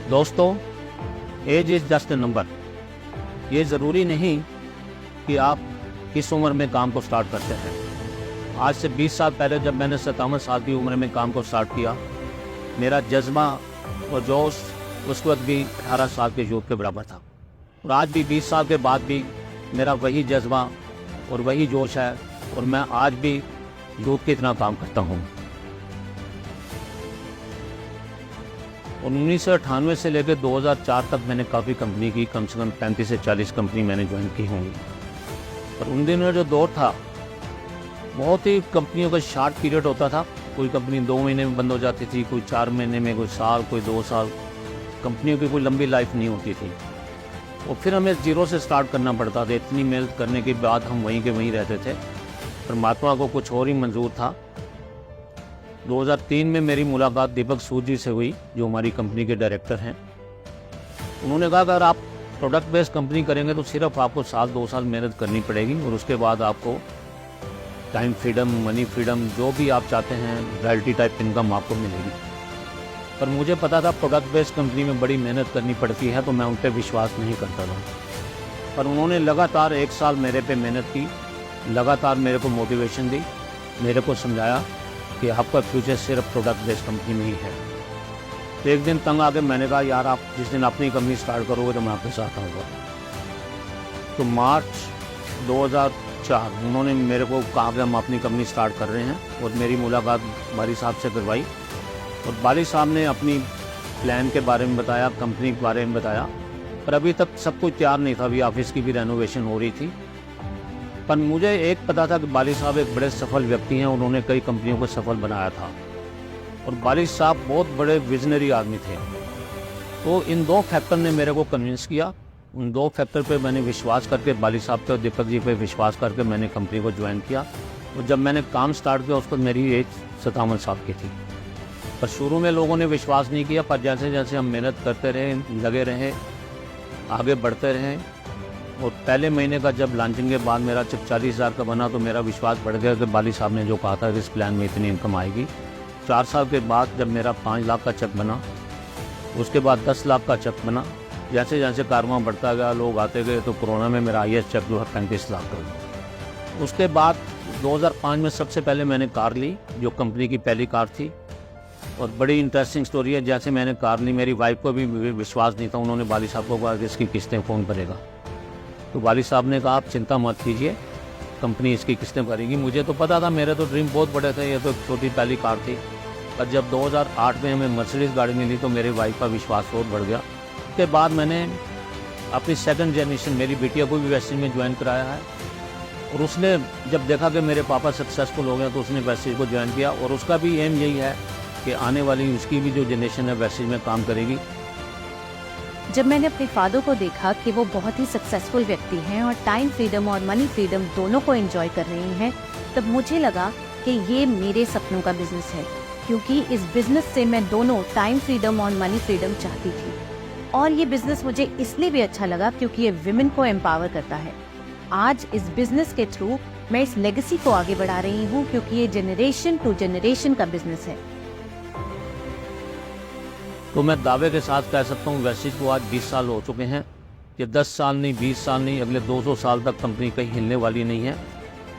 दोस्तों, age is just a number. ये ज़रूरी नहीं कि आप किस उम्र में काम को स्टार्ट करते हैं। आज से 20 साल पहले जब मैंने 57 साल की उम्र में काम को स्टार्ट किया, मेरा जज्बा और जोश उस वक्त भी 18 साल के यूथ के बराबर था। और आज भी 20 साल के बाद भी मेरा वही जज्बा और वही जोश है, और मैं आज भी यूथ की तरह काम करता हूँ। 1998 से लेकर 2004 तक मैंने काफ़ी कंपनी की, कम से कम 35 से 40 कंपनी मैंने ज्वाइन की होंगी। और उन दिनों जो दौर था, बहुत ही कंपनियों का शार्ट पीरियड होता था। कोई कंपनी 2 महीने में बंद हो जाती थी, कोई 4 महीने में, कोई साल, कोई 2 साल। कंपनियों की कोई लंबी लाइफ नहीं होती थी। और फिर हमें ज़ीरो से स्टार्ट करना पड़ता था। इतनी मेहनत करने के बाद हम वहीं के वहीं रहते थे। परमात्मा को कुछ और ही मंजूर था। 2003 में मेरी मुलाकात दीपक सूद जी से हुई, जो हमारी कंपनी के डायरेक्टर हैं। उन्होंने कहा अगर आप प्रोडक्ट बेस्ड कंपनी करेंगे तो सिर्फ आपको 1-2 साल मेहनत करनी पड़ेगी, और उसके बाद आपको टाइम फ्रीडम, मनी फ्रीडम, जो भी आप चाहते हैं, रॉयल्टी टाइप इनकम आपको मिलेगी। पर मुझे पता था प्रोडक्ट बेस्ड कंपनी में बड़ी मेहनत करनी पड़ती है, तो मैं उन पर विश्वास नहीं करता था। पर उन्होंने लगातार 1 साल मेरे पे मेहनत की, लगातार मेरे को मोटिवेशन दी, मेरे को समझाया कि आपका फ्यूचर सिर्फ प्रोडक्ट बेस्ड कंपनी में ही है। तो एक दिन तंग आके मैंने कहा यार, आप जिस दिन अपनी कंपनी स्टार्ट करोगे तो मैं आपके साथ आऊँगा। तो मार्च 2004 उन्होंने मेरे को कहा कि हम अपनी कंपनी स्टार्ट कर रहे हैं, और मेरी मुलाकात बाली साहब से करवाई। और बाली साहब ने अपनी प्लान के बारे में बताया, कंपनी के बारे में बताया। पर अभी तक सब कुछ तैयार नहीं था, अभी ऑफिस की भी रेनोवेशन हो रही थी। पर मुझे एक पता था कि बाली साहब एक बड़े सफल व्यक्ति हैं, उन्होंने कई कंपनियों को सफल बनाया था। और बाली साहब बहुत बड़े विजनरी आदमी थे। तो इन 2 फैक्टर ने मेरे को कन्विंस किया। उन 2 फैक्टर पे मैंने विश्वास करके, बाली साहब पे और दीपक जी पे विश्वास करके मैंने कंपनी को ज्वाइन किया। और जब मैंने काम स्टार्ट किया, उसको मेरी एज 57 साल की थी। पर शुरू में लोगों ने विश्वास नहीं किया, पर जैसे जैसे हम मेहनत करते रहे, लगे रहे, आगे बढ़ते रहे, और पहले महीने का जब लॉन्चिंग के बाद मेरा जब 40,000 का बना, तो मेरा विश्वास बढ़ गया कि बाली साहब ने जो कहा था कि इस प्लान में इतनी इनकम आएगी। 4 साल के बाद जब मेरा 5 लाख का चेक बना, उसके बाद 10 लाख का चेक बना। जैसे जैसे कारवां बढ़ता गया, लोग आते गए, तो कोरोना में मेरा हाईएस्ट चेक जो है 35 लाख का हुआ। उसके बाद 2005 में सबसे पहले मैंने कार ली, जो कंपनी की पहली कार थी। और बड़ी इंटरेस्टिंग स्टोरी है। जैसे मैंने कार ली, मेरी वाइफ को भी विश्वास नहीं था। उन्होंने बाली साहब को कहा कि इसकी किस्तें कौन भरेगा। तो बाली साहब ने कहा आप चिंता मत कीजिए, कंपनी इसकी किस्तें भरेगी। मुझे तो पता था, मेरे तो ड्रीम बहुत बड़े थे, ये तो छोटी पहली कार थी। पर जब 2008 में हमें मर्सिडीज गाड़ी मिली, तो मेरी वाइफ का विश्वास और बढ़ गया। उसके बाद मैंने अपनी सेकंड जनरेशन, मेरी बेटिया को भी वेस्टेज में ज्वाइन कराया है। और उसने जब देखा कि मेरे पापा सक्सेसफुल हो गए, तो उसने वेस्टेज को ज्वाइन किया। और उसका भी एम यही है कि आने वाली उसकी भी जो जनरेशन है वेस्टेज में काम करेगी। जब मैंने अपने फादर को देखा कि वो बहुत ही सक्सेसफुल व्यक्ति हैं और टाइम फ्रीडम और मनी फ्रीडम दोनों को एंजॉय कर रही हैं, तब मुझे लगा कि ये मेरे सपनों का बिजनेस है, क्योंकि इस बिजनेस से मैं दोनों टाइम फ्रीडम और मनी फ्रीडम चाहती थी। और ये बिजनेस मुझे इसलिए भी अच्छा लगा क्योंकि ये विमेन को एम्पावर करता है। आज इस बिजनेस के थ्रू मैं इस लेगेसी को आगे बढ़ा रही हूँ, क्योंकि ये जनरेशन टू जनरेशन का बिजनेस है। तो मैं दावे के साथ कह सकता हूँ, वेस्टेज को आज 20 साल हो चुके हैं। ये 10 साल नहीं, 20 साल नहीं, अगले 200 साल तक कंपनी कहीं हिलने वाली नहीं है।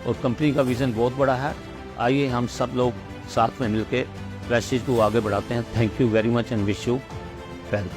और कंपनी का विज़न बहुत बड़ा है। आइए हम सब लोग साथ में मिलकर वेस्टेज को आगे बढ़ाते हैं। Thank you very much and wish you well.